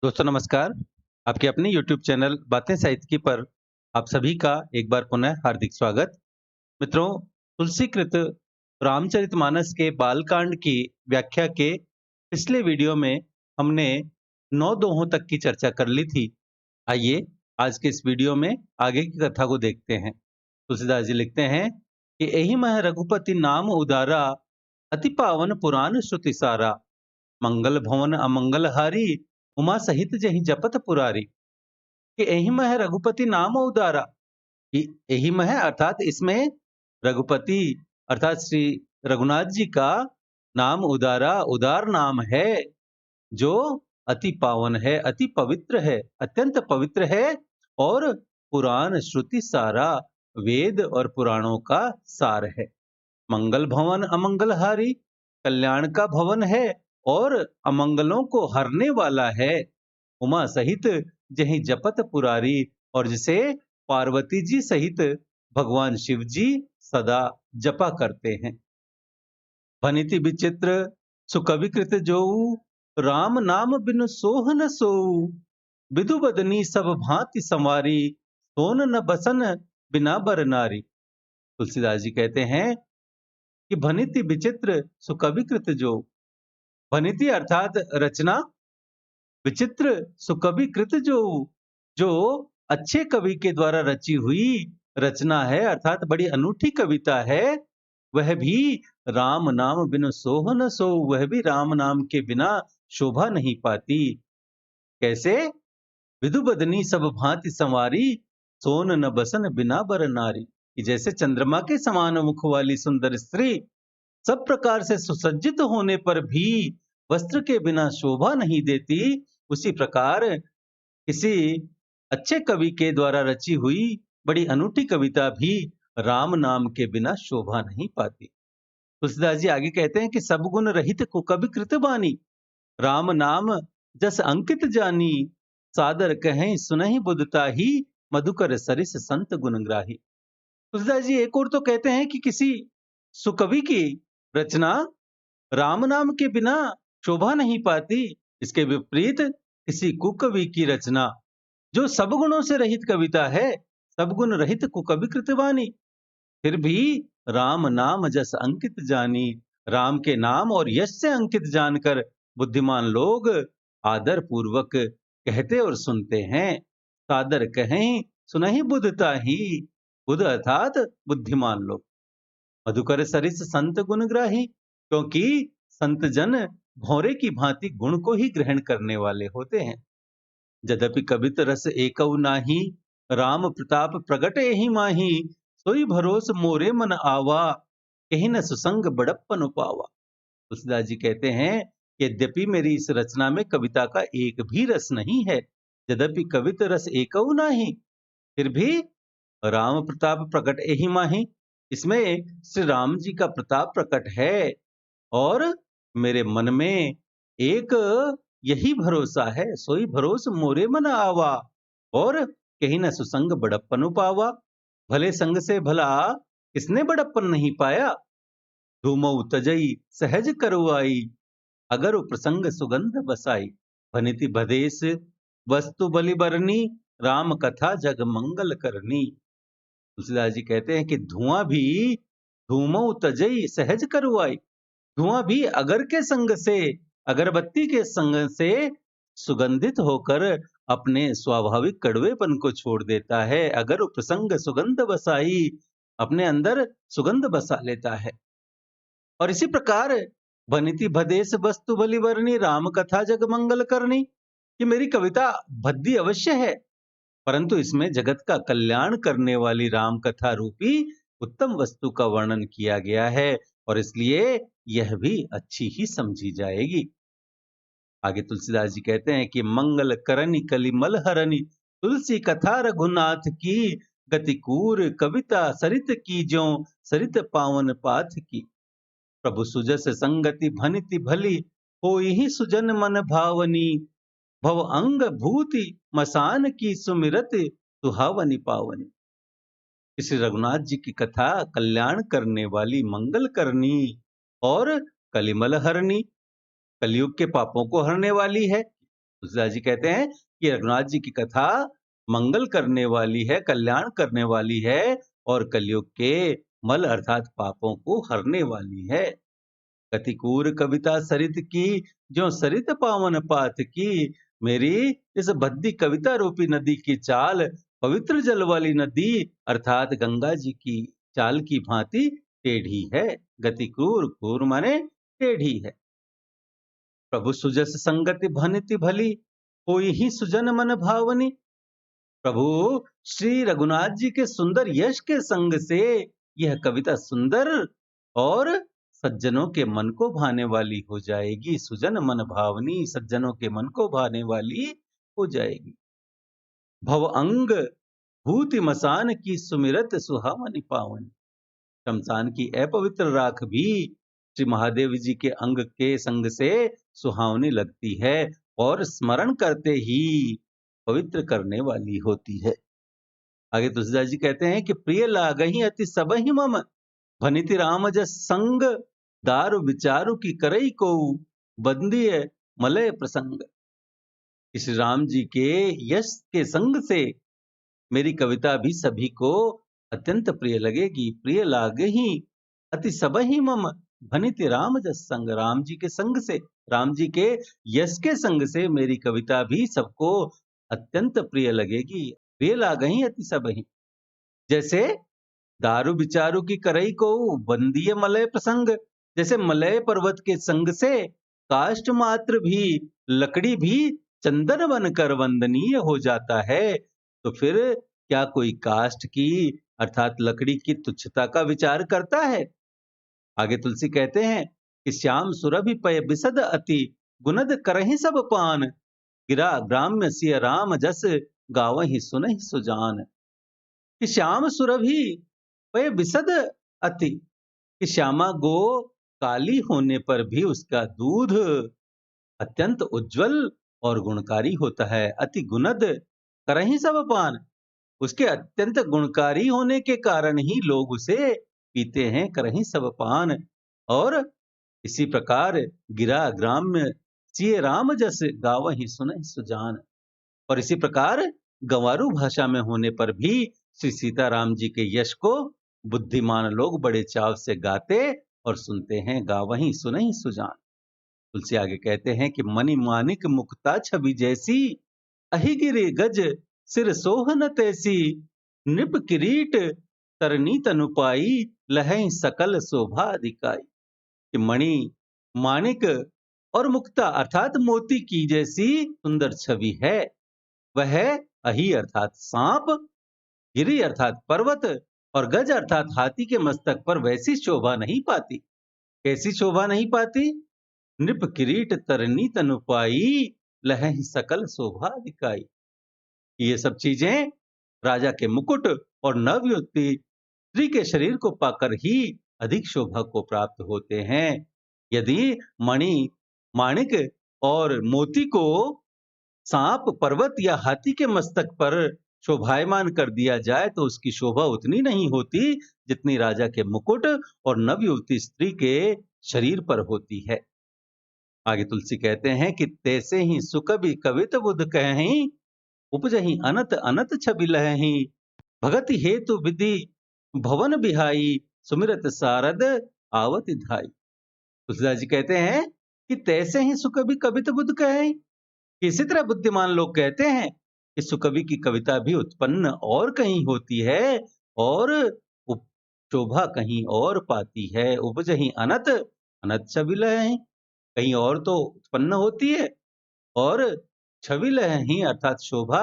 दोस्तों नमस्कार। आपके अपने YouTube चैनल बातें साहित्य की पर आप सभी का एक बार पुनः हार्दिक स्वागत। मित्रों, तुलसीकृत रामचरितमानस के बालकांड की व्याख्या के पिछले वीडियो में हमने 9 दोहों तक की चर्चा कर ली थी। आइए आज के इस वीडियो में आगे की कथा को देखते हैं। तुलसीदास जी लिखते हैं कि एहि मह रघुपति नाम उदारा, अति पावन पुराण श्रुति सारा, मंगल भवन अमंगल हारी, उमा सहित जहि जपत पुरारी। कि एहिम है रघुपति नाम उदारा, कि एहिम है अर्थात इसमें रघुपति अर्थात श्री रघुनाथ जी का नाम उदारा उदार नाम है, जो अति पावन है, अति पवित्र है, अत्यंत पवित्र है और पुराण श्रुति सारा, वेद और पुराणों का सार है। मंगल भवन अमंगलहारी, कल्याण का भवन है और अमंगलों को हरने वाला है। उमा सहित जहीं जपत पुरारी, और जिसे पार्वती जी सहित भगवान शिव जी सदा जपा करते हैं। भनिति विचित्र सुकविकृत जोऊ, राम नाम बिनु सोह न सोऊ, विदु बदनी सब भांति संवारी, सोन न बसन बिना बर नारी। तुलसीदास जी कहते हैं कि भनिति विचित्र सुकविकृत जो, भनिति अर्थात रचना, विचित्र सुकवि कृत जो अच्छे कवि के द्वारा रची हुई रचना है, अर्थात बड़ी अनूठी कविता है। वह भी राम नाम बिनु सोह न सो, वह भी राम नाम के बिना शोभा नहीं पाती। कैसे? विधु बदनी सब भांति संवारी, सोन न बसन बिना बर नारी। कि जैसे चंद्रमा के समान मुख वाली सुंदर स्त्री सब प्रकार से सुसज्जित होने पर भी वस्त्र के बिना शोभा नहीं देती, उसी प्रकार किसी अच्छे कवि के द्वारा रची हुई बड़ी अनूठी कविता भी राम नाम के बिना शोभा नहीं पाती। तुलसीदास जी आगे कहते हैं कि सब गुण रहित कुकवि कृत बानी, राम नाम जस अंकित जानी, सादर कहें सुनहि बुधता ही, मधुकर सरिस संत गुणग्राही। तुलसीदास जी एक और तो कहते हैं कि किसी सुकवि की रचना राम नाम के बिना शोभा नहीं पाती। इसके विपरीत किसी कुकवि की रचना जो सब गुणों से रहित कविता है, सब गुण रहित कुकवि कृतवानी, फिर भी राम नाम जस अंकित जानी, राम के नाम और यश से अंकित जानकर बुद्धिमान लोग आदर पूर्वक कहते और सुनते हैं। सादर कहें सुनहि बुधता ही, बुध अर्थात बुद्धिमान लोग। मधुकर सरिस संत गुणग्राही, क्योंकि संत जन भौरे की भांति गुण को ही ग्रहण करने वाले होते हैं। यद्यपि कवित रस एकौ नाही, राम प्रताप प्रगट एहि माही, सोई भरोस मोरे मन आवा, कहीं न सुसंग बड़प्पन उपावा। तुलसीदास जी कहते हैं कि यद्यपि मेरी इस रचना में कविता का एक भी रस नहीं है, यद्यपि कवित रस एकौ नाही, फिर भी राम प्रताप प्रकट एहि माही, इसमें श्री राम जी का प्रताप प्रकट है और मेरे मन में एक यही भरोसा है, सोई भरोस मोरे मन आवा, और कहीं न सुसंग बड़प्पन पावा। भले संग से भला किसने बड़प्पन नहीं पाया, धूमऊ तजई सहज करुआई, अगर प्रसंग सुगंध बसाई। भनिति भदेश वस्तु बलि बरनी, राम कथा जग मंगल करनी। तुलसीदास जी कहते हैं कि धुआं भी धूमऊ तजई सहज करुआई, धुआं भी अगर के संग से, अगरबत्ती के संग से सुगंधित होकर अपने स्वाभाविक कड़वेपन को छोड़ देता है। अगर प्रसंग सुगंध बसाई, अपने अंदर सुगंध बसा लेता है। और इसी प्रकार भनिति भदेश वस्तु बलि बरनी, राम कथा जग मंगल करनी, कि मेरी कविता भद्दी अवश्य है, परंतु इसमें जगत का कल्याण करने वाली राम कथा रूपी उत्तम वस्तु का वर्णन किया गया है, और इसलिए यह भी अच्छी ही समझी जाएगी। आगे तुलसीदास जी कहते हैं कि मंगल करनी कलिमल हरनी, तुलसी कथा रघुनाथ की, गतिकूर कविता सरित की ज्यों, सरित पावन पाथ की। प्रभु सुजस संगति भनिति भली, होई ही सुजन मन भावनी, भव अंग भूति मसान की सुमिरत, सुहावनी पावनी। श्री रघुनाथ जी की कथा कल्याण करने वाली, मंगल करनी और कलिमल हरनी, कलयुग के पापों को हरने वाली है। तुलसीदास जी कहते हैं कि रघुनाथ जी की कथा मंगल करने वाली है, कल्याण करने वाली है और कलयुग के मल अर्थात पापों को हरने वाली है। कतिकूर कविता सरित की, ज्यों सरित पावन पात की। मेरी इस भद्दी कविता रूपी नदी की चाल पवित्र जल वाली नदी अर्थात गंगा जी की चाल की भांति टेढ़ी है। गतिकूर, कूर माने टेढ़ी है। प्रभु सुजस संगति भनिति भली, कोई ही सुजन मन भावनी। प्रभु श्री रघुनाथ जी के सुंदर यश के संग से यह कविता सुंदर और सज्जनों के मन को भाने वाली हो जाएगी। सुजन मन भावनी, सज्जनों के मन को भाने वाली हो जाएगी। भव अंग भूति मसान की सुमिरत सुहावनी पावनी। शमशान की अपवित्र राख भी श्री महादेव जी के अंग के संग से सुहावनी लगती है और स्मरण करते ही पवित्र करने वाली होती है। आगे तुलसीदास जी कहते हैं कि प्रिय लागहि अति सबहि मम, भनिति राम जस संग, दारु विचारु की करई को, बंदिय मलय प्रसंग। श्री राम जी के यश के संग से मेरी कविता भी सभी को अत्यंत प्रिय लगेगी। प्रिय लागहि अति सबहि मम, भनिति राम जस संग। राम जी के संग से, राम जी के यश के संग से मेरी कविता भी सबको अत्यंत प्रिय लगेगी। प्रिय लागहि अति सबहि, जैसे दारु विचारु की करई को, बंदीय मलय प्रसंग। जैसे मलय पर्वत के संग से काष्ठ मात्र भी, लकड़ी भी चंदन बनकर वंदनीय हो जाता है, तो फिर क्या कोई काष्ठ की अर्थात लकड़ी की तुच्छता का विचार करता है? आगे तुलसी कहते हैं कि श्याम सुरभि पय बिसद अति, गुनद करहि सब पान। गिरा ग्राम्य सिय राम जस, गावहि सुनहि सुजान। कि श्याम सुरभि पय बिसद अति, कि श्यामा गो काली होने पर भी उसका दूध अत्यंत उज्जवल और गुणकारी होता है। अति गुणद करहि सब पान, उसके अत्यंत गुणकारी होने के कारण ही लोग उसे पीते हैं, करहि सब पान। और इसी प्रकार गिरा ग्राम्य सिय राम जस, गावहि सुनहि सुजान। और इसी प्रकार गंवारू भाषा में होने पर भी श्री सीताराम जी के यश को बुद्धिमान लोग बड़े चाव से गाते और सुनते हैं। गावहि सुनहि सुजान। तुलसी आगे कहते हैं कि मणि मानिक मुक्ता छवि जैसी, अहिगिरि गज सिर सोहन तैसी। नृप किरीट तरनी तनुपाई, लहै सकल शोभा दिखाई। कि मणि, मानिक और मुक्ता अर्थात मोती की जैसी सुंदर छवि है। वह अहि अर्थात सांप, गिरि अर्थात पर्वत और गज अर्थात हाथी के मस्तक पर वैसी शोभा नहीं पाती। कैसी शोभा नहीं पाती? नृप किरीट तरनी तनुपाई, लहहि सकल शोभा दिखाई। ये सब चीजें राजा के मुकुट और नवयुवती स्त्री के शरीर को पाकर ही अधिक शोभा को प्राप्त होते हैं। यदि मणि, माणिक और मोती को सांप, पर्वत या हाथी के मस्तक पर शोभायमान कर दिया जाए तो उसकी शोभा उतनी नहीं होती जितनी राजा के मुकुट और नवयुवती स्त्री के शरीर पर होती है। आगे तुलसी कहते हैं कि तैसे ही सुकवि कवित बुध कहीं, उपजहि अनत अनत छवि लहहीं। भगति हेतु विधि भवन बिहाई, सुमिरत सारद आवति धाई। तुलसीदास जी कहते हैं कि तैसे ही सुकवि कवित बुध कहीं, इसी तरह बुद्धिमान लोग कहते हैं कि सुकवि की कविता भी उत्पन्न और कहीं होती है और शोभा कहीं और पाती है। उपजहि अनत अनत छवि लहहीं, कहीं और तो उत्पन्न होती है और छवि लहहीं अर्थात शोभा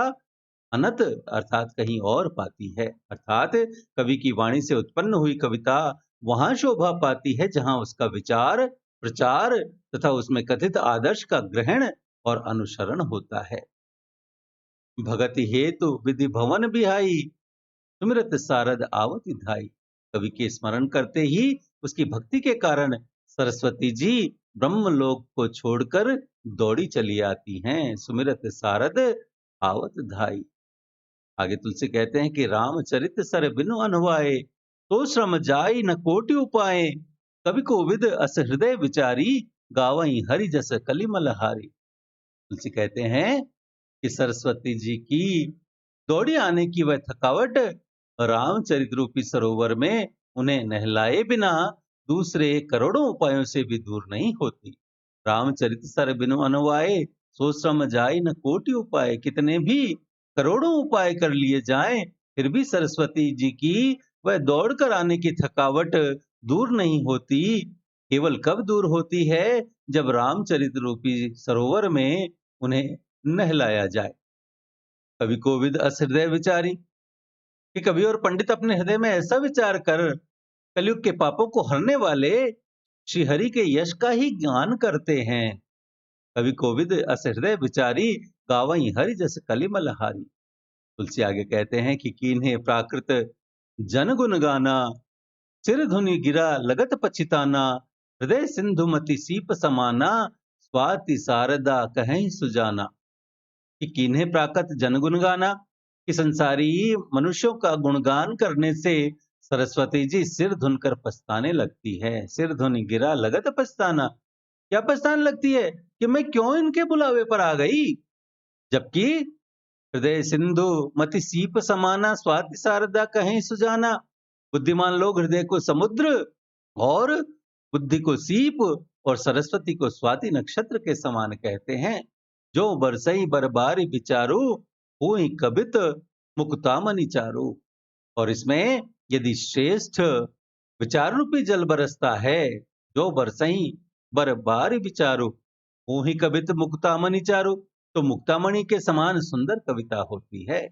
अनत अर्थात कहीं और पाती है। अर्थात कवि की वाणी से उत्पन्न हुई कविता वहां शोभा पाती है जहां उसका विचार, प्रचार तथा उसमें कथित आदर्श का ग्रहण और अनुसरण होता है। भगति हेतु विधि भवन बिहाई, सुमिरत सारद आवति धाई। कवि के स्मरण करते ही उसकी भक्ति के कारण सरस्वती जी ब्रह्मलोक को छोड़कर दौड़ी चली आती हैं। सुमिरत सारद आवत धाई। आगे तुलसी कहते हैं कि रामचरित सर बिनु अनवाए, तो श्रम जाई न कोटि उपाय। कवि को विद अस हृदय विचारी, गावई हरि जस कलिमल हारी। तुलसी कहते हैं कि सरस्वती जी की दौड़ी आने की वह थकावट रामचरित रूपी सरोवर में उन्हें नहलाए बिना दूसरे करोड़ों उपायों से भी दूर नहीं होती। रामचरित सर बिनु अनुवाए सो श्रम जाय न कोटि उपाय। कितने भी करोड़ों उपाय कर लिए जाएं फिर भी सरस्वती जी की वह दौड़ कर आने की थकावट दूर नहीं होती। केवल कब दूर होती है? जब रामचरित रूपी सरोवर में उन्हें नहलाया जाए। कवि कोविद अस हृदय विचारी कि कवि और पंडित अपने हृदय में ऐसा विचार कर कलयुग के पापों को हरने वाले श्री हरि के यश का ही ज्ञान करते हैं। कवि कोविद अस हृदय विचारी गावई हरि जस कलिमल हारी। तुलसी आगे कहते हैं कि कीन्हे प्राकृत जन गुण गाना सिर धुनि गिरा लगत पछिताना हृदय सिंधु मति सीप समाना स्वाति शारदा कहीं सुजाना। कि कीन्हे प्राकृत जन गुण गाना कि संसारी मनुष्यों का गुणगान करने से सरस्वती जी सिर धुनकर पछताने लगती है। सिर धुनि गिरा लगत पछताना, क्या पछताने लगती है कि मैं क्यों इनके बुलावे पर आ गई। जबकि हृदय सिंधु मति सीप समाना स्वाति शारदा कहीं सुजाना। बुद्धिमान लोग हृदय को समुद्र और बुद्धि को सीप और सरस्वती को स्वाति नक्षत्र के समान कहते हैं। जो बरसई बरबारी विचारू हुई कबित मुक्तामणि चारू। और इसमें यदि श्रेष्ठ विचार रूपी जल बरसता है, जो बरसई बरबारी विचारू हुई कबित मुक्तामणि चारू, तो मुक्तामणि के समान सुंदर कविता होती है।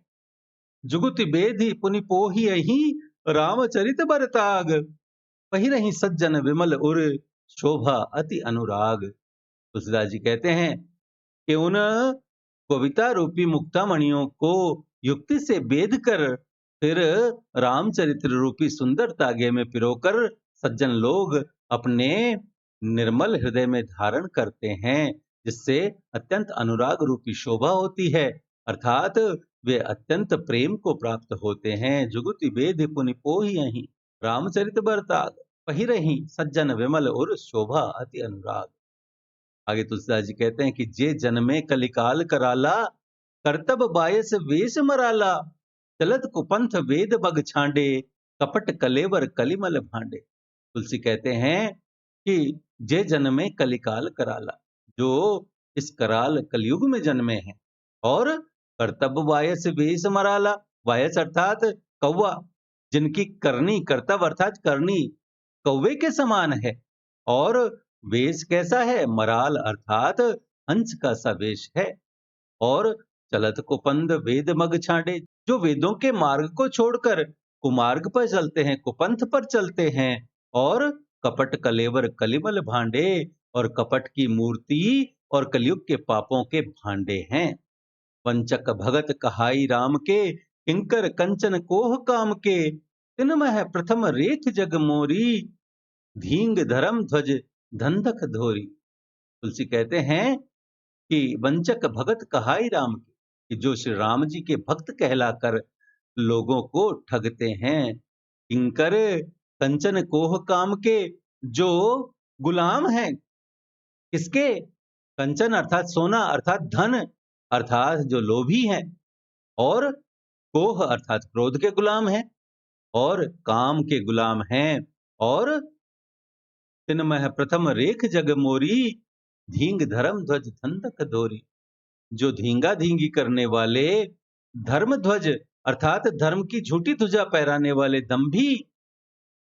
जुगुति बेधि पुनि पोही अहि रामचरित बरताग पहिरहि सज्जन विमल उर शोभा अति अनुराग। तुलसीदास जी कहते हैं कि उन कविता रूपी मुक्तामणियों को युक्ति से बेध कर फिर रामचरित्र रूपी सुंदर तागे में पिरोकर सज्जन लोग अपने निर्मल हृदय में धारण करते हैं, जिससे अत्यंत अनुराग रूपी शोभा होती है, अर्थात वे अत्यंत प्रेम को प्राप्त होते हैं। जुगुति बेधि पुनि पोहि अहि रामचरित बरताग पहिरहि सज्जन विमल उर शोभा अति अनुराग। आगे तुलसीदास जी कहते हैं कि जे जन्मे कलिकाल कराला करतब बायस वेश मराला चलत कुपंथ वेद बग छांडे कपट कलेवर कलिमल भांडे। तुलसी कहते हैं कि जे जन्मे कलिकाल कराला, जो इस कराल कलयुग में जन्मे हैं, और करतब वायस वेश मराला, वायस अर्थात कौवा, जिनकी करनी करतब अर्थात करनी कौवे के समान है, और वेश कैसा है? मराल अर्थात हंस का सा वेश है। और चलत कुपंद वेद मग छांडे, जो वेदों के मार्ग को छोड़कर कुमार्ग पर चलते हैं, कुपंथ पर चलते हैं। और कपट कलेवर कलिमल भांडे, और कपट की मूर्ति और कलयुग के पापों के भांडे हैं। वंचक भगत कहाई राम के किंकर कंचन कोह काम के तिनमह प्रथम रेख जग मोरी धींग धर्म ध्वज धंधक धोरी। तुलसी कहते हैं कि वंचक भगत कहाई राम के, कि जो श्री राम जी के भक्त कहलाकर लोगों को ठगते हैं। किंकर कंचन कोह काम के, जो गुलाम हैं किसके? कंचन अर्थात सोना अर्थात धन, अर्थात जो लोभी हैं, और कोह अर्थात क्रोध के गुलाम हैं, और काम के गुलाम हैं। और तिनमह प्रथम रेख जग मोरी धींग धर्म ध्वज धंधक धोरी, जो धींगा धींगी करने वाले धर्म ध्वज अर्थात धर्म की झूठी ध्वजा फहराने वाले दंभी,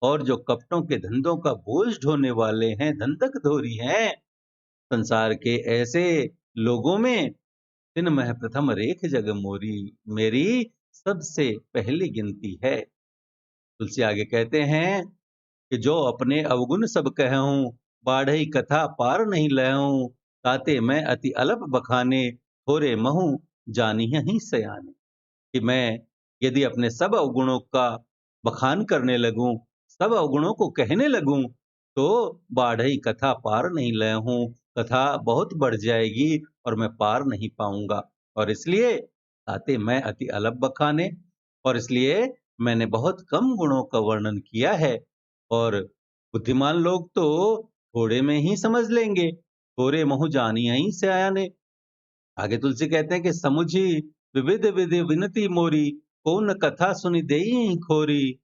और जो कपटों के धंधों का बोझ ढोने वाले हैं, धंधक धोरी हैं। संसार के ऐसे लोगों में तिनमह प्रथम रेख जग मोरी, मेरी सबसे पहली गिनती है। तुलसी आगे कहते हैं कि जो अपने अवगुण सब कहूं बाढ़ई कथा पार नहीं लहूं ताते मैं अति अल्प बखाने थोरे महू जानी ही सयाने। कि मैं यदि अपने सब अवगुणों का बखान करने लगूं, सब अवगुणों को कहने लगूं, तो बाढ़ई कथा पार नहीं लहूं, कथा बहुत बढ़ जाएगी और मैं पार नहीं पाऊंगा। और इसलिए ताते मैं अति अल्प बखाने, और इसलिए मैंने बहुत कम गुणों का वर्णन किया है। और बुद्धिमान लोग तो थोड़े में ही समझ लेंगे, थोड़े महु जानिया ही से आया ने। आगे तुलसी कहते हैं कि समुझी विविध विधि विनती मोरी, को न कथा सुनि देई खोरी।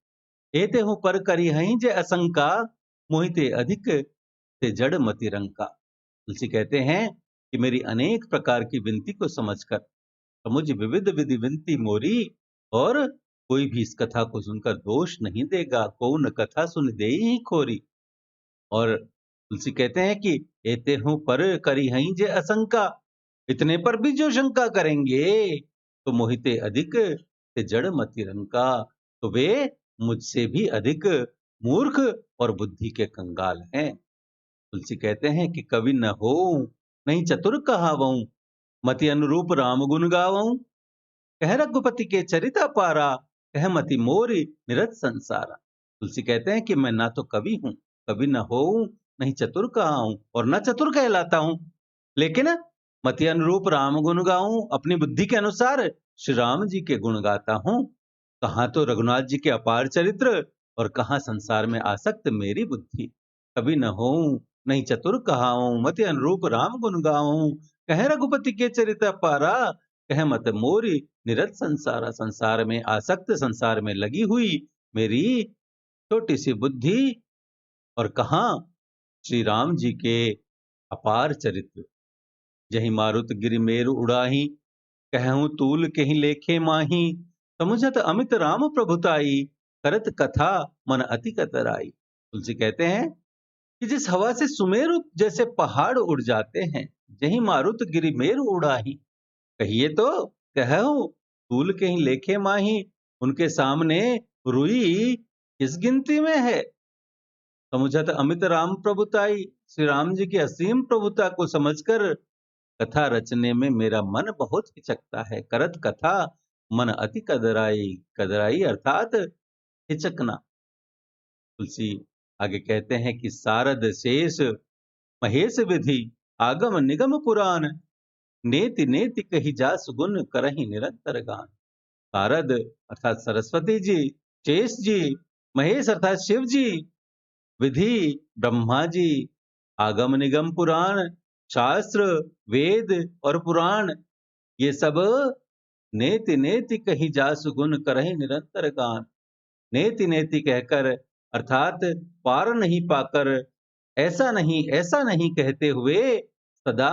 एते हूँ पर करी हई जे असंका, मोहिते अधिक ते जड़ मति रंका। तुलसी कहते हैं कि मेरी अनेक प्रकार की विनती को समझकर समुझ विविध विधि विनती मोरी, और कोई भी इस कथा को सुनकर दोष नहीं देगा। को न कथा सुन दे ही खोरी। और तुलसी कहते हैं कि एते हूँ पर करी हई जे असंका, इतने पर भी जो शंका करेंगे तो मोहिते अधिक ते जड़ मति रंका, तो वे मुझसे भी अधिक मूर्ख और बुद्धि के कंगाल हैं। तुलसी कहते हैं कि कवि न हो नहीं चतुर कहावऊं, मति अनुरूप राम गुण गावऊं। कह रघुपति के चरिता पारा, कह मति मोरी निरत संसारा। तुलसी कहते हैं कि मैं ना तो कवि हूं, कवि न हो, नहीं चतुर कहा हूं और न चतुर कहलाता हूं, लेकिन मति अनुरूप राम गुण गाऊं, अपनी बुद्धि के अनुसार श्री राम जी के गुण गाता हूं। कहाँ तो रघुनाथ जी के अपार चरित्र और कहाँ संसार में आसक्त मेरी बुद्धि। कवि न हो नहीं चतुर कहाऊं, मति अनुरूप राम गुण गाऊं। कह रघुपति के चरित्र पारा, कह मत मोरी निरत संसारा। संसार में आसक्त, संसार में लगी हुई मेरी छोटी सी बुद्धि, और कहाँ श्री राम जी के अपार चरित्र। जही मारुत गिरि मेरु उड़ाही, कहूँ तूल कहीं लेखे माही। समुझत अमित राम प्रभुताई, करत कथा मन अति कतराई। तुलसी कहते हैं कि जिस हवा से सुमेरु जैसे पहाड़ उड़ जाते हैं, जही मारुत गिरि मेरु उड़ाही, कहिए तो कहूँ तूल कहीं लेखे माही, उनके सामने रुई किस गिनती में है। समुझत अमित राम प्रभुताई, श्री राम जी की असीम प्रभुता को समझकर कथा रचने में मेरा मन बहुत हिचकता है। करत कथा मन अति कदराई, कदराई अर्थात हिचकना। तुलसी आगे कहते हैं कि सारद शेष महेश विधि, आगम निगम पुराण। नेति नेति कही जास गुण, करहि निरंतर गान। शारद अर्थात सरस्वती जी, शेष जी, महेश अर्थात शिव जी, विधि ब्रह्मा जी, आगम निगम पुराण, शास्त्र वेद और पुराण, ये सब नेति नेति कही जासु गुण, करहि निरंतर गान। नेति नेति कहकर अर्थात पार नहीं पाकर, ऐसा नहीं कहते हुए सदा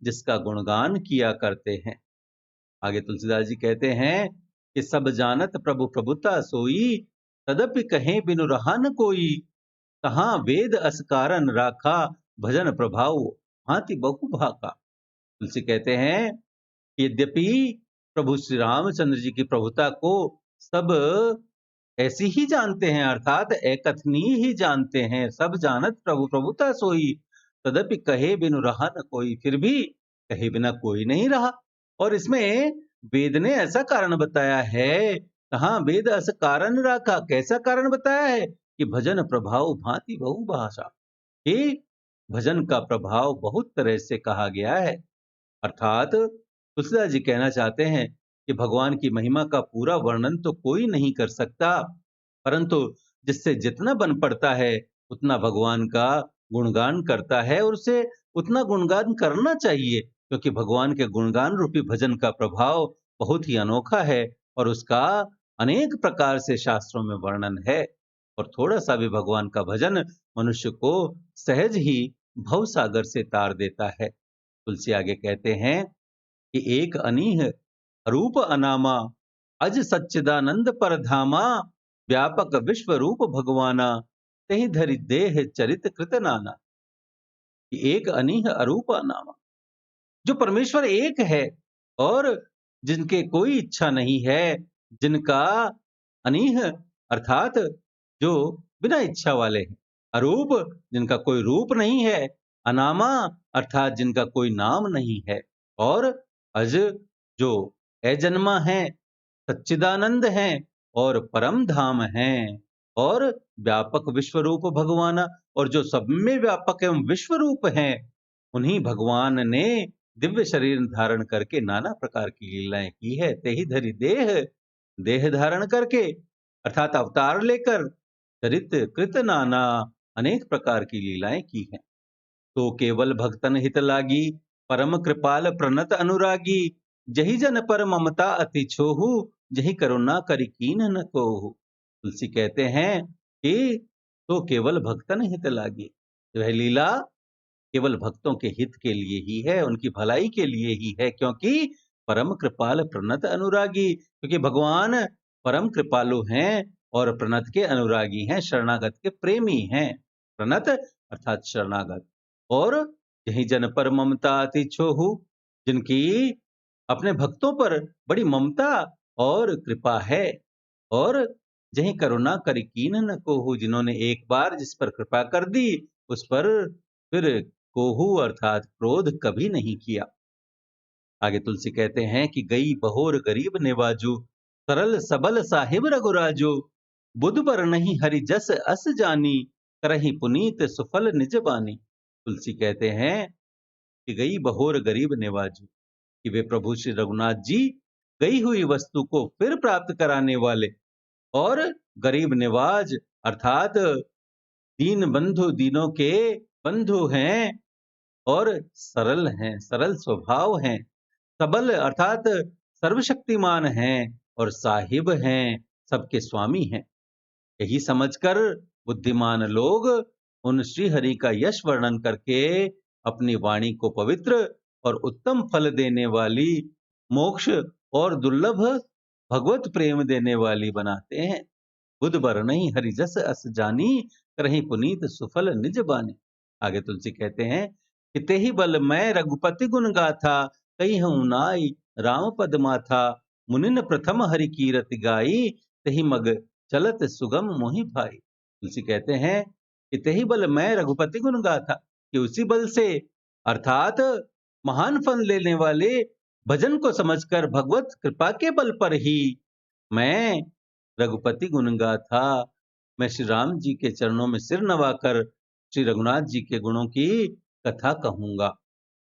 जिसका गुणगान किया करते हैं। आगे तुलसीदास जी कहते हैं कि सब जानत प्रभु प्रभुता सोई, तदपि कहे बिनु रहा न कोई। कहाँ वेद अस कारण राखा, भजन प्रभाव भांति बहु भाका। तुलसी कहते हैं यद्यपि प्रभु श्री रामचंद्र जी की प्रभुता को सब ऐसी ही जानते हैं, अर्थात एकथनीय ही जानते हैं। सब जानत प्रभु प्रभुता सोई, तदपि कहे बिनु रहा न कोई, फिर भी कहे बिना कोई नहीं रहा। और इसमें वेद ने ऐसा कारण बताया है, कहाँ वेद ऐसा कारण रखा, कैसा कारण बताया है कि भजन प्रभाव भांति बहु भाषा, कि भजन का प्रभाव बहुत तरह से कहा गया है। अर्थात तुलसीदास जी कहना चाहते हैं कि भगवान की महिमा का पूरा वर्णन तो कोई नहीं कर सकता, परंतु जिससे जितना बन पड़ता है उतना भगवान का गुणगान करता है, और उसे उतना गुणगान करना चाहिए, क्योंकि भगवान के गुणगान रूपी भजन का प्रभाव बहुत ही अनोखा है और उसका अनेक प्रकार से शास्त्रों में वर्णन है। और थोड़ा सा भी भगवान का भजन मनुष्य को सहज ही भव सागर से तार देता है। तुलसी आगे कहते हैं कि एक अनीह रूप अनामा, अज सच्चिदानंद परधामा। व्यापक विश्व रूप भगवाना, तहि धरि देह चरित कृत नाना। कि एक अनीह अरूप अनामा, जो परमेश्वर एक है और जिनके कोई इच्छा नहीं है, जिनका अनीह अर्थात जो बिना इच्छा वाले हैं, अरूप जिनका कोई रूप नहीं है, अनामा अर्थात जिनका कोई नाम नहीं है, और अज जो अजन्मा है, सच्चिदानंद हैं और परम धाम हैं, और व्यापक विश्व रूप भगवाना, और जो सब में व्यापक एवं विश्व रूप हैं, उन्हीं भगवान ने दिव्य शरीर धारण करके नाना प्रकार की लीलाएं की है। तेहि धरि देह, देह धारण करके अर्थात अवतार लेकर चरित कृत नाना, अनेक प्रकार की लीलाएं की हैं। तो केवल भक्तन हित लागी, परम कृपाल प्रणत अनुरागी, जही जन पर ममता अति छोहू, जही करुणा करि कीन्ह न कोहू। तुलसी कहते हैं कि तो केवल भक्तन हित लागी, वह लीला केवल भक्तों के हित के लिए ही है, उनकी भलाई के लिए ही है, क्योंकि परम कृपाल प्रणत अनुरागी, क्योंकि भगवान परम कृपालु हैं और प्रणत के अनुरागी हैं, शरणागत के प्रेमी हैं। प्रणत अर्थात शरणागत। और यही जन पर ममता अति छोहू, जिनकी अपने भक्तों पर बड़ी ममता और कृपा है। और जही करुणा करि कीन्ह न कोहू, जिन्होंने एक बार जिस पर कृपा कर दी, उस पर फिर कोहू अर्थात क्रोध कभी नहीं किया। आगे तुलसी कहते हैं कि गई बहोर गरीब निवाजू, सरल सबल साहिब रघुराजो, बुध पर नहीं हरि जस अस जानी, करहि पुनीत सुफल निज बानी। तुलसी कहते हैं कि गई बहोर गरीब निवाजू, कि वे प्रभु श्री रघुनाथ जी गई हुई वस्तु को फिर प्राप्त कराने वाले और गरीब निवाज अर्थात दीन बंधु, दीनों के बंधु हैं और सरल हैं, सरल स्वभाव हैं, सबल अर्थात सर्वशक्तिमान हैं और साहिब हैं, सबके स्वामी हैं। यही समझकर बुद्धिमान लोग उन श्री हरि का यश वर्णन करके अपनी वाणी को पवित्र और उत्तम फल देने वाली, मोक्ष और दुर्लभ भगवत प्रेम देने वाली बनाते हैं। बुध बर नहीं हरि जस अस जानी, करहि पुनीत सुफल निज बानी। आगे तुलसी कहते हैं कि तेहि बल मैं रघुपति गुण गाथा, कही हूँ नाई राम पद माथा, मुनिन प्रथम हरि कीरति गाई, तेहि मग चलत सुगम मोहि भाई। तुलसी कहते हैं कि तेहि बल मैं रघुपति गुण गाथा, कि उसी बल से अर्थात महान फल लेने वाले भजन को समझकर भगवत कृपा के बल पर ही मैं रघुपति गुण गाथा, मैं श्री राम जी के चरणों में सिर नवाकर श्री रघुनाथ जी के गुणों की कथा कहूंगा।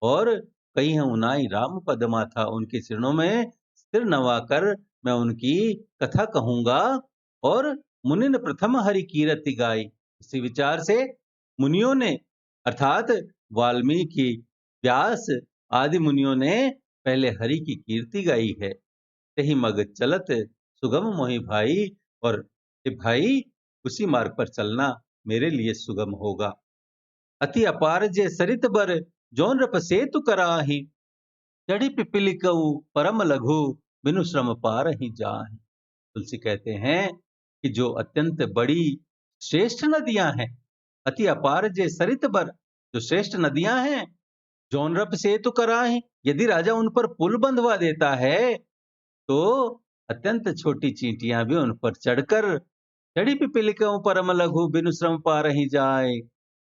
और कई है उनाई राम पद माथा, उनके चरणों में सिर नवाकर मैं उनकी कथा कहूंगा। और मुनिन प्रथम हरि कीरति गाई, इसी विचार से मुनियों ने अर्थात वाल्मीकि, व्यास आदि मुनियों ने पहले हरि की कीर्ति गाई है। तेहि मग चलत सुगम मोहि भाई, और हे भाई उसी मार्ग पर चलना मेरे लिए सुगम होगा। अति अपार जे सरित बर, जौन रप सेतु कराहि, चढ़ी पिपीली कऊ परम लघु, बिनु श्रम पार ही जाहि। तुलसी कहते हैं कि जो अत्यंत बड़ी श्रेष्ठ नदियां हैं, अति अपार जे सरित बर, जो श्रेष्ठ नदियां हैं, जौन रप सेतु कराहि, यदि राजा उन पर पुल बंधवा देता है तो अत्यंत छोटी चींटियां भी उन पर चढ़कर, चढ़ी पिपीलिकाओं परम लघु बिनु श्रम पार ही जाए,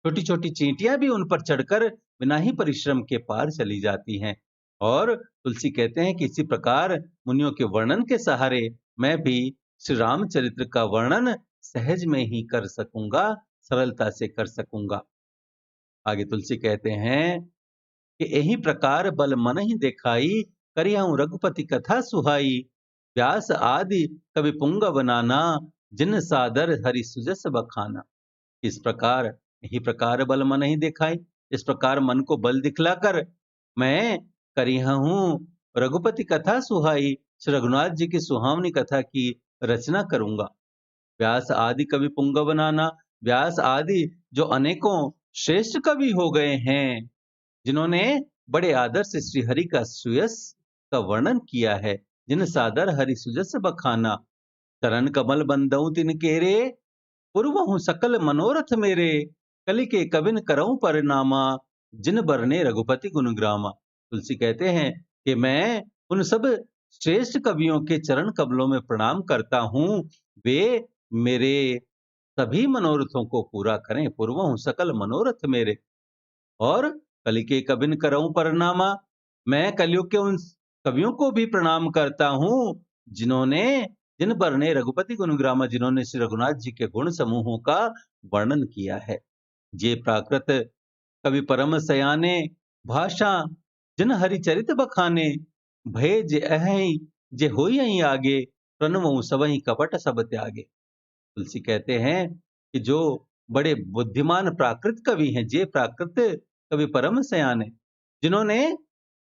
छोटी छोटी चींटियां भी उन पर चढ़कर बिना ही परिश्रम के पार चली जाती हैं। और तुलसी कहते हैं कि इसी प्रकार मुनियों के वर्णन के सहारे मैं भी श्री रामचरित्र का वर्णन सहज में ही कर सकूंगा, सरलता से कर सकूंगा। आगे तुलसी कहते हैं कि यही प्रकार बल मन ही दिखाई, करिहूँ रघुपति कथा सुहाई, व्यास आदि कवि पुंगव नाना, जिन सादर हरि सुजस बखाना। इस प्रकार यही प्रकार बल मन ही दिखाई, इस प्रकार मन को बल दिखलाकर मैं करिहूँ रघुपति कथा सुहाई, श्री रघुनाथ जी की सुहावनी कथा की रचना करूंगा। व्यास आदि कवि पुंगव नाना, व्यास आदि जो अनेकों श्रेष्ठ कवि हो गए हैं, जिन्होंने बड़े आदर से श्री हरि का सुयस का वर्णन किया है, जिन सादर हरि सुजस बखाना, चरण कमल बंदऊ तिन केरे, पूर्वहु सकल मनोरथ मेरे, कलि के कविन करऊं परिणामा, जिन बरने रघुपति गुण ग्रामा। तुलसी कहते हैं कि मैं उन सब श्रेष्ठ कवियों के चरण कमलों में प्रणाम करता हूँ, वे मेरे सभी मनोरथों को पूरा करें। पूर्वहु सकल मनोरथ मेरे, और कलि के कविन करऊं परिणामा, मैं कलयुग के उन कवियों को भी प्रणाम करता हूँ जिन्होंने, जिन पर ने रघुपति गुणग्रामा, जिन्होंने श्री रघुनाथ जी के गुण समूहों का वर्णन किया है। जे प्राकृत कवि परम सयाने, भाषा जिन हरिचरित बखाने, भय जे अहि जे होई अहि आगे, प्रणवऊ सबहि कपट सब त्यागे। तुलसी कहते हैं कि जो बड़े बुद्धिमान प्राकृत कवि हैं, जे प्राकृत कवि परम सयाने, जिन्होंने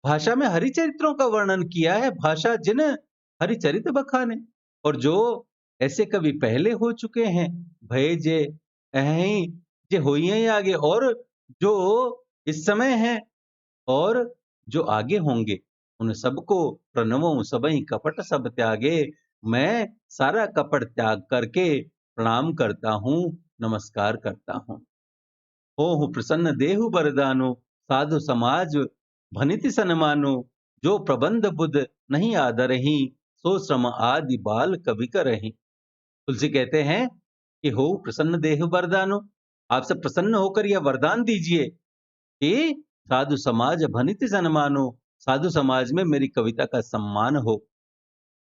भाषा में हरिचरित्रों का वर्णन किया है, भाषा जिन हरिचरित बखाने। और जो ऐसे कवि पहले हो चुके हैं, भये जे अहि जे होइए आगे, और जो इस समय हैं और जो आगे होंगे, उन सबको प्रणवों सबहि कपट सब त्यागे। मैं सारा कपट त्याग करके प्रणाम करता हूँ, नमस्कार करता हूँ। होहु प्रसन्न देहु बरदानो, साधु समाज भनिति सन्मानो। जो प्रबंध बुध नहीं आदरहि, सो श्रम आदि बाल कवि करहि। तुलसी कहते हैं कि हो प्रसन्न देहु बरदानो, आप सब प्रसन्न होकर यह वरदान दीजिए कि साधु समाज भनिति सन्मानो, साधु समाज में मेरी कविता का सम्मान हो।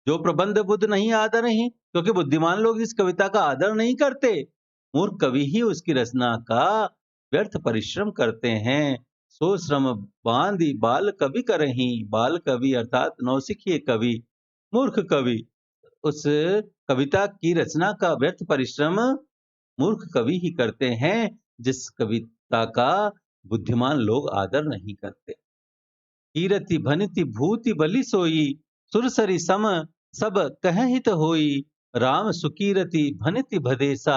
जो प्रबंध बुद्ध नहीं आदर ही, क्योंकि बुद्धिमान लोग इस कविता का आदर नहीं करते, मूर्ख कवि ही उसकी रचना का व्यर्थ परिश्रम करते हैं। सो श्रम बांधि बाल कवि करही, बाल कवि अर्थात नौसिखिए कवि, मूर्ख कवि उस कविता की रचना का व्यर्थ परिश्रम मूर्ख कवि ही करते हैं, जिस कविता का बुद्धिमान लोग आदर नहीं करते। कीरति भनिति भूति बलि सोई, सुरसरी सम सब कह हित होई। राम सुकीरति भनिति भदेसा,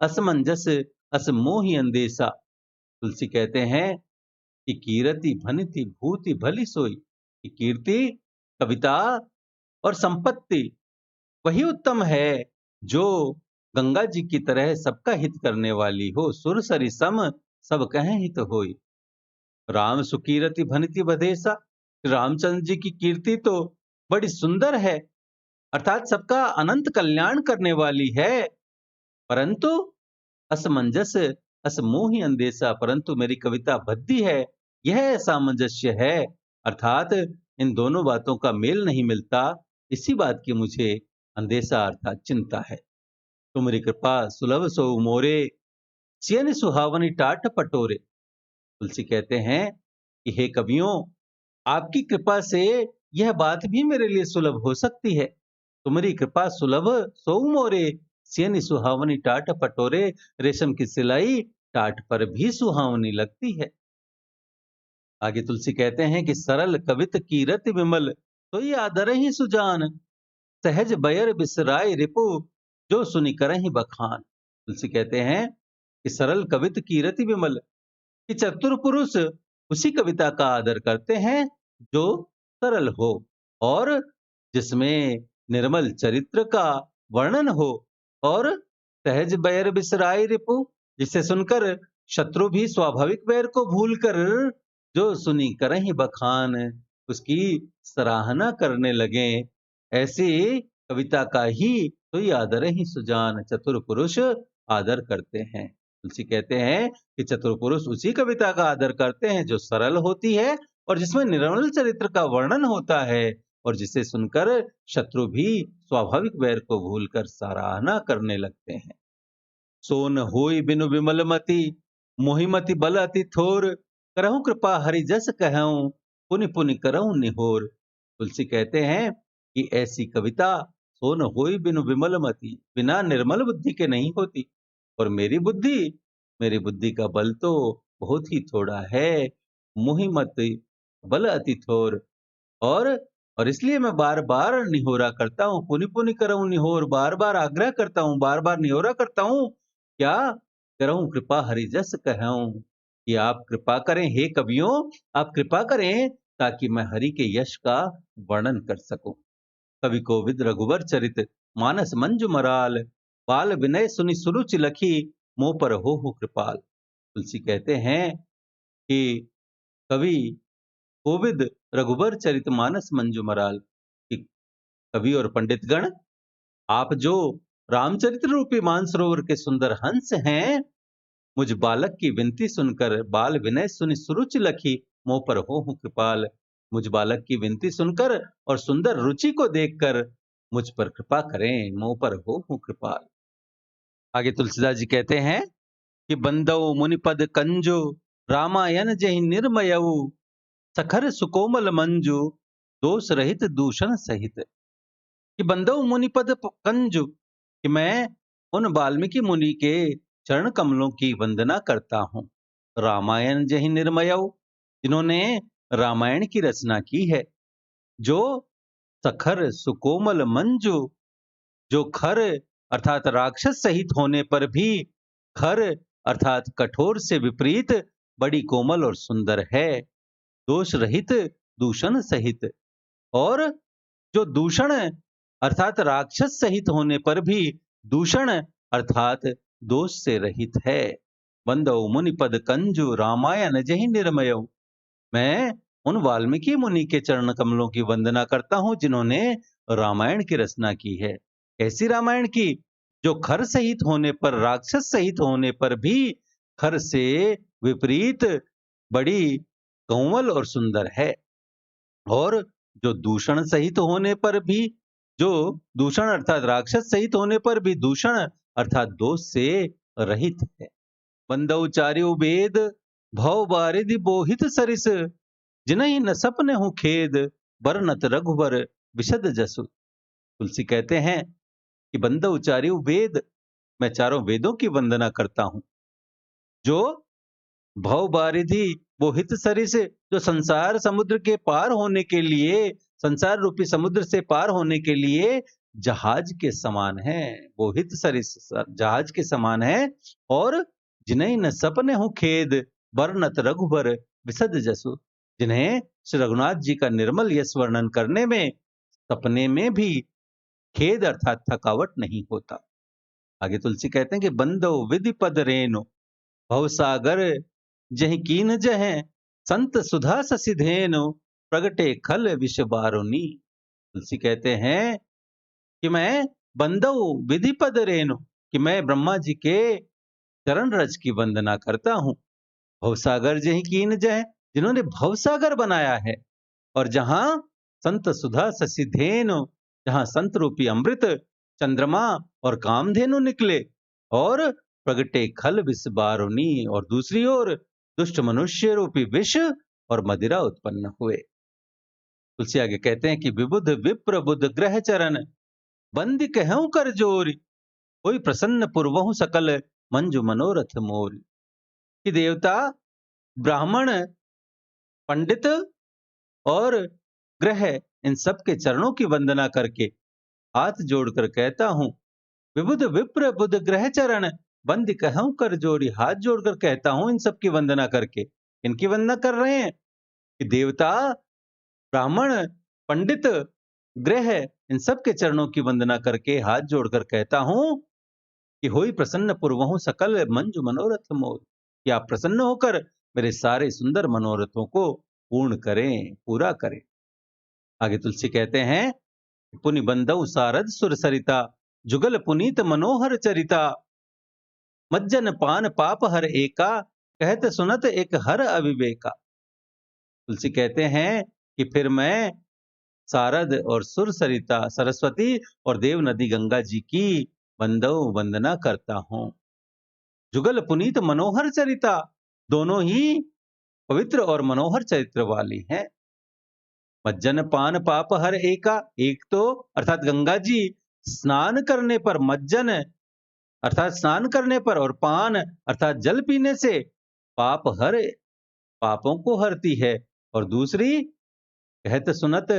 असमंजस अस मोहि अंदेसा। तुलसी कहते हैं कि कीरति भनिति भूति भली सोई, कि कीर्ति, कविता और संपत्ति वही उत्तम है जो गंगा जी की तरह सबका हित करने वाली हो। सुरसरी सम सब कह हित होई। राम सुकीरति भनिति बधेसा, रामचंद्र जी की कीर्ति तो बड़ी सुंदर है, अर्थात सबका अनंत कल्याण करने वाली है। परंतु असमंजस असमोहि अंदेशा, परंतु मेरी कविता भद्दी है, यह सामंजस्य है, अर्थात इन दोनों बातों का मेल नहीं मिलता। इसी बात की मुझे अंदेशा अर्थात चिंता है। तुमरी कृपा सुलभ सो मोरे, सियन सुहावनी टाट पटोरे। तुलसी कहते हैं कि हे कवियों, आपकी कृपा से यह बात भी मेरे लिए सुलभ हो सकती है। तुम्हारी कृपा सुलभ सो मोरे, सियनि सुहावनी टाट पटोरे। रेशम की सिलाई टाट पर भी सुहावनी लगती है। आगे तुलसी कहते हैं कि सरल कवित कीरत विमल, तो ये आदर ही सुजान। सहज बयर बिसराय रिपु, जो सुनि करहि बखान। तुलसी कहते हैं कि सरल कवित कीरति विमल, कि चतुर पुरुष उसी कविता का आदर करते हैं जो सरल हो और जिसमें निर्मल चरित्र का वर्णन हो, और सहज बैर बिसराय रिपु, जिसे सुनकर शत्रु भी स्वाभाविक बैर को भूलकर जो सुनी करहि बखान, उसकी सराहना करने लगे। ऐसी कविता का ही तो ये आदर ही सुजान, चतुर पुरुष आदर करते हैं। तुलसी कहते हैं कि चतुर पुरुष उसी कविता का आदर करते हैं जो सरल होती है और जिसमें निर्मल चरित्र का वर्णन होता है, और जिसे सुनकर शत्रु भी स्वाभाविक वैर को भूलकर सराहना करने लगते हैं। सोन होई बिनु विमल मति, मोहिमति बल अति थोर। करहु कृपा हरि जस कहूं, पुनि पुनि करहु निहोर। तुलसी कहते हैं कि ऐसी कविता सोन होई बिनु विमल मति, बिना निर्मल बुद्धि के नहीं होती। और मेरी बुद्धि का बल तो बहुत ही थोड़ा है। मोहिमति बल अति थोर। और और इसलिए मैं बार बार निहोरा करता हूँ, पुनि पुनि करऊं निहोर, बार बार आग्रह करता हूँ, बार बार निहोरा करता हूँ। क्या करऊं कृपा हरि जस कहूं, कि आप कृपा करें हे कवियों, आप कृपा करें ताकि मैं हरि के यश का वर्णन कर सकूं। कवि कोविद रघुवर चरित मानस मंजु मराल, बाल विनय सुनि सुरुचि लखी, मोह पर हो कृपाल। तुलसी कहते हैं कि कवि कोविद रघुबर चरित मानस मंजू मराल, कि कवि और पंडितगण, आप जो रामचरित्र रूपी मानसरोवर के सुंदर हंस हैं, मुझ बालक की विनती सुनकर बाल विनय सुनि सुरुचि लखी, मोह पर हो कृपाल। मुझ बालक की विनती सुनकर और सुंदर रुचि को देखकर मुझ पर कृपा करें, मोह पर हो कृपाल। आगे तुलसीदास जी कहते हैं कि बंदौ मुनिपद कंजो, रामायण जहि निर्मयऊ। सखर सुकोमल मंजू, दोष रहित दूषण सहित। कि बंदो मुनिपद कंजु, कि मैं उन वाल्मीकि मुनि के चरण कमलों की वंदना करता हूँ। रामायण जहि निर्मयऊ, जिन्होंने रामायण की रचना की है, जो सखर सुकोमल मंजू, जो खर अर्थात राक्षस सहित होने पर भी खर अर्थात कठोर से विपरीत बड़ी कोमल और सुंदर है, दोष रहित दूषण सहित। और जो दूषण अर्थात राक्षस सहित होने पर भी दूषण अर्थात दोष से रहित है। बंदौ मुनि पद कंजु रामायण जहि निर्मय। मैं उन वाल्मीकि मुनि के चरण कमलों की वंदना करता हूं जिन्होंने रामायण की रचना की है। ऐसी रामायण की जो खर सहित होने पर, राक्षस सहित होने पर भी खर से विपरीत बड़ी कोमल और सुंदर है, और जो दूषण सहित होने पर भी, जो दूषण अर्थात राक्षस सहित होने पर भी दूषण अर्थात दोष से रहित है। बंदौ चार्यो वेद भव बारिधि बोहित सरिस, जिनहि न सपने हूँ खेद बरनत रघुबर विशद जसु। तुलसी कहते हैं कि बंदौ चार्यो वेद, मैं चारों वेदों की वंदना करता हूं, जो भव बारिधि बोहित सरिस, जो संसार समुद्र के पार होने के लिए, संसार रूपी समुद्र से पार होने के लिए जहाज के समान है। बोहित सरिस जहाज के समान है। और जिन्हें न सपने हूं खेद बरनत रघुबर विशद जसु, जिन्हें श्री रघुनाथ जी का निर्मल यश वर्णन करने में सपने में भी खेद अर्थात थकावट नहीं होता। आगे तुलसी कहते हैं कि बंदो विधि पद रेणु भवसागर जहि कीन जह, संत सुधा ससिधेनु प्रगटे खल विष बारुनी। तुलसी कहते हैं कि मैं बंदऊ विधि पद रेणु, कि मैं ब्रह्मा जी के चरण रज की वंदना करता हूं। भवसागर जहि कीन जह, जिन्होंने भवसागर बनाया है, और जहां संत सुधा ससिधेनु, जहां संत रूपी अमृत, चंद्रमा और कामधेनु निकले, और प्रगटे खल विष बारुनी, और दूसरी ओर दुष्ट मनुष्य रूपी विष और मदिरा उत्पन्न हुए। तुलसी आगे कहते हैं कि विबुध विप्र बुध ग्रह चरण बंदी कहूं कर जोरी, कोई प्रसन्न पुरवहु सकल मंजु मनोरथ मोरी। कि देवता, ब्राह्मण, पंडित और ग्रह, इन सब के चरणों की वंदना करके हाथ जोड़कर कहता हूं, विबुध विप्र बुध ग्रह चरण बंद कहूं कर जोड़ी, हाथ जोड़कर कहता हूं इन सब की वंदना करके। इनकी वंदना कर रहे हैं कि देवता, ब्राह्मण, पंडित, ग्रह, इन सब के चरणों की वंदना करके हाथ जोड़कर कहता हूं कि होई प्रसन्न पुरवहु सकल मंजु मनोरथ मोर, कि आप प्रसन्न होकर मेरे सारे सुंदर मनोरथों को पूर्ण करें, पूरा करें। आगे तुलसी कहते हैं, पुनि बंदौ सारद सुर सरिता जुगल पुनीत मनोहर चरिता, मज्जन पान पाप हर एका कहत सुनत एक हर अविवेका। तुलसी कहते हैं कि फिर मैं सारद और सुर सरिता सरस्वती और देव नदी गंगा जी की बंदौ वंदना करता हूं। जुगल पुनीत मनोहर चरिता, दोनों ही पवित्र और मनोहर चरित्र वाली हैं। मज्जन पान पाप हर एका, एक तो अर्थात गंगा जी स्नान करने पर, मज्जन अर्थात स्नान करने पर, और पान अर्थात जल पीने से पाप हर, पापों को हरती है। और दूसरी कहत सुनत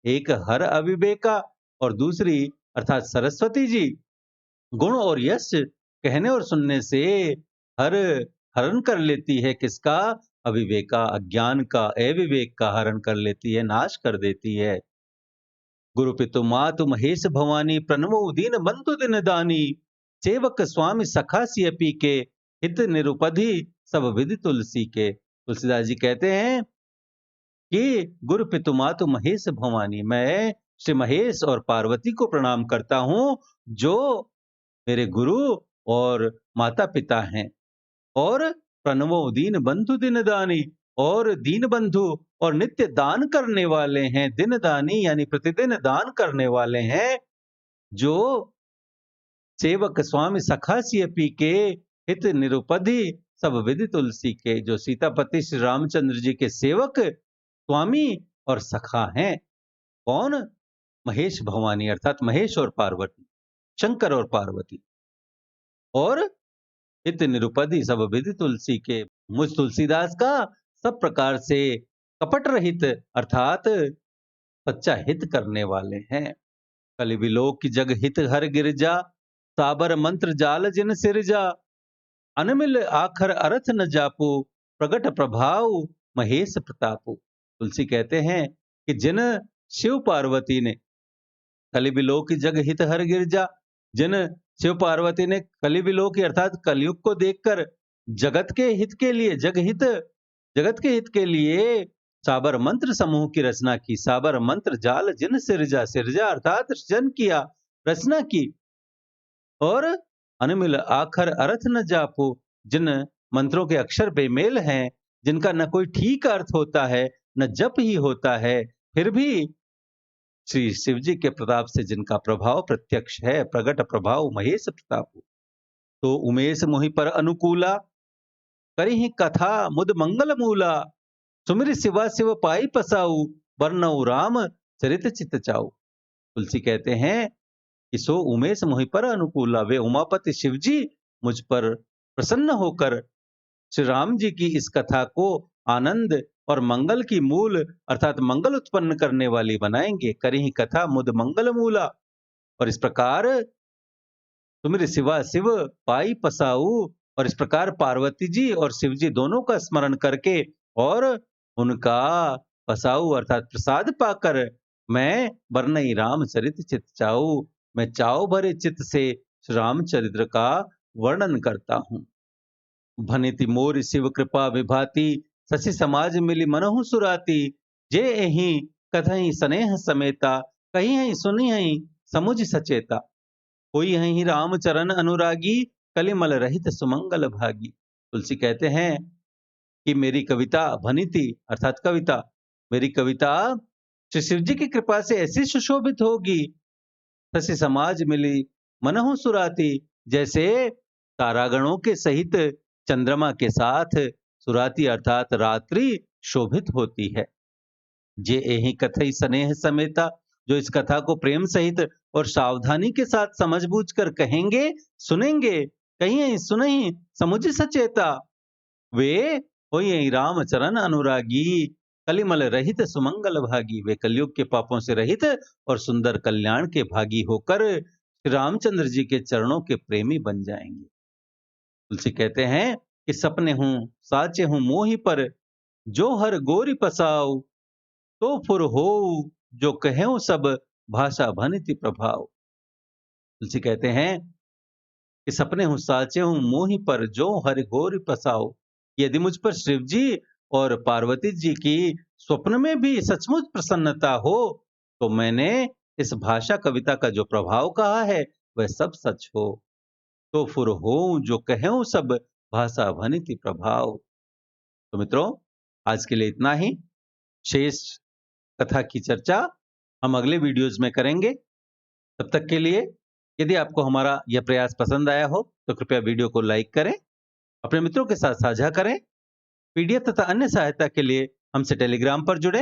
एक हर अविवेका, और दूसरी अर्थात सरस्वती जी गुण और यश कहने और सुनने से हर हरण कर लेती है। किसका? अविवेका, अज्ञान का, अविवेक का हरण कर लेती है, नाश कर देती है। गुरु पितु मातु महेश भवानी प्रणवो दीन बंधु दिन दानी, सेवक स्वामी सखा सियपी के हित निरुपधि सब विधि तुलसी के। तुलसीदास जी कहते हैं कि गुरु पितु मातु महेश भवानी, मैं श्री महेश और पार्वती को प्रणाम करता हूं, जो मेरे गुरु और माता पिता हैं। और प्रणवो दीन बंधु दिन दानी, और दीन बंधु और नित्य दान करने वाले हैं। दिन दानी यानी प्रतिदिन दान करने वाले हैं, जो सेवक स्वामी सखा सियपी के हित निरुपधि सब विधि तुलसी के, जो सीतापति श्री रामचंद्र जी के सेवक, स्वामी और सखा हैं। कौन? महेश भवानी अर्थात महेश और पार्वती, शंकर और पार्वती। और हित निरुपधि सब विधि तुलसी के, मुझ तुलसीदास का सब प्रकार से कपट रहित अर्थात सच्चा हित करने वाले हैं। कलि विलोक की जग हित हर गिरजा, साबर मंत्र जाल जिन सिरजा, अनमिल आखर अर्थ न जापू, प्रगट प्रभाव महेश प्रतापू। तुलसी कहते हैं कि जिन शिव पार्वती ने कलि विलोक की जग हित हर गिरजा, जिन शिव पार्वती ने कलि विलोक अर्थात कलयुग को देखकर जगत के हित के लिए जगत के हित के लिए साबर मंत्र समूह की रचना की। साबर मंत्र जाल जिन सिरजा, सिरजा अर्थात सृजन किया, रचना की। और अनमिल आखर अर्थ न जापो, जिन मंत्रों के अक्षर बेमेल हैं, जिनका न कोई ठीक अर्थ होता है न जप ही होता है, फिर भी श्री शिव जी के प्रताप से जिनका प्रभाव प्रत्यक्ष है, प्रगट प्रभाव महेश प्रताप। तो उमेश मोहि पर अनुकूला, करिहि कथा मुद मंगल मूला, सुमिर शिवा शिव पाई पसाऊ, बरनऊ राम चरित चित चाऊ। तुलसी कहते हैं कि सो उमेश मोहि पर अनुकूला, वे उमापति शिव जी मुझ पर प्रसन्न होकर श्री राम जी की इस कथा को आनंद और मंगल की मूल अर्थात मंगल उत्पन्न करने वाली बनाएंगे। करिहि कथा मुद मंगल मूला, और इस प्रकार तुमिर शिवा शिव पाई पसाऊ, और इस प्रकार पार्वती जी और शिव जी दोनों का स्मरण करके और उनका पसाऊ अर्थात प्रसाद पाकर मैं बरनई रामचरित चित चाऊ, मैं चाव भरे चित्त से श्री रामचरित्र का वर्णन करता हूं। भनिति मोर शिव कृपा विभाति, शशि समाज मिली मनहु सुराती, जे एहि कथहि स्नेह समेता, कही हई सुनी हई समुझ सचेता। कोई हई राम चरण अनुरागी, कलिमल रहित सुमंगल भागी। तुलसी कहते हैं कि मेरी कविता भनिति अर्थात कविता, मेरी कविता श्री शिव जी की कृपा से ऐसी सुशोभित होगी, शशि समाज मिली मनहु सुराती, जैसे तारागणों के सहित चंद्रमा के साथ सुराती अर्थात रात्रि शोभित होती है। जे एहि कथई स्नेह समेता, जो इस कथा को प्रेम सहित और सावधानी के साथ समझबूझ कर कहेंगे सुनेंगे, कहीं सुनहि समुझ सचेता, वे होई रामचरण अनुरागी, कलिमल रहित सुमंगल भागी। वे कलयुग के पापों से रहित और सुंदर कल्याण के भागी होकर श्री रामचंद्र जी के चरणों के प्रेमी बन जाएंगे। तुलसी कहते हैं कि सपने हूं साचे हूं मोहि पर, जो हर गोरी पसाऊ, तो फुर हो जो कहें सब भाषा भनिति प्रभाव। तुलसी कहते हैं कि सपने हूं साचे हूं मोहि पर, जो हर गोरी पसाओ। यदि मुझ पर शिव जी और पार्वती जी की स्वप्न में भी सचमुच प्रसन्नता हो, तो मैंने इस भाषा कविता का जो प्रभाव कहा है वह सब सच हो। तो फुर हो जो कहें सब भाषा भनिति प्रभाव। तो मित्रों, आज के लिए इतना ही। शेष कथा की चर्चा हम अगले वीडियोज में करेंगे। तब तक के लिए यदि आपको हमारा यह प्रयास पसंद आया हो तो कृपया वीडियो को लाइक करें, अपने मित्रों के साथ साझा करें। पीडीएफ तथा अन्य सहायता के लिए हमसे टेलीग्राम पर जुड़े,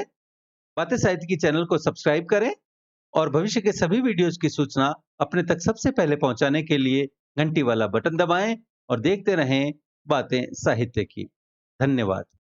बातें साहित्य की चैनल को सब्सक्राइब करें और भविष्य के सभी वीडियोज की सूचना अपने तक सबसे पहले पहुंचाने के लिए घंटी वाला बटन दबाएं और देखते रहें बातें साहित्य की। धन्यवाद।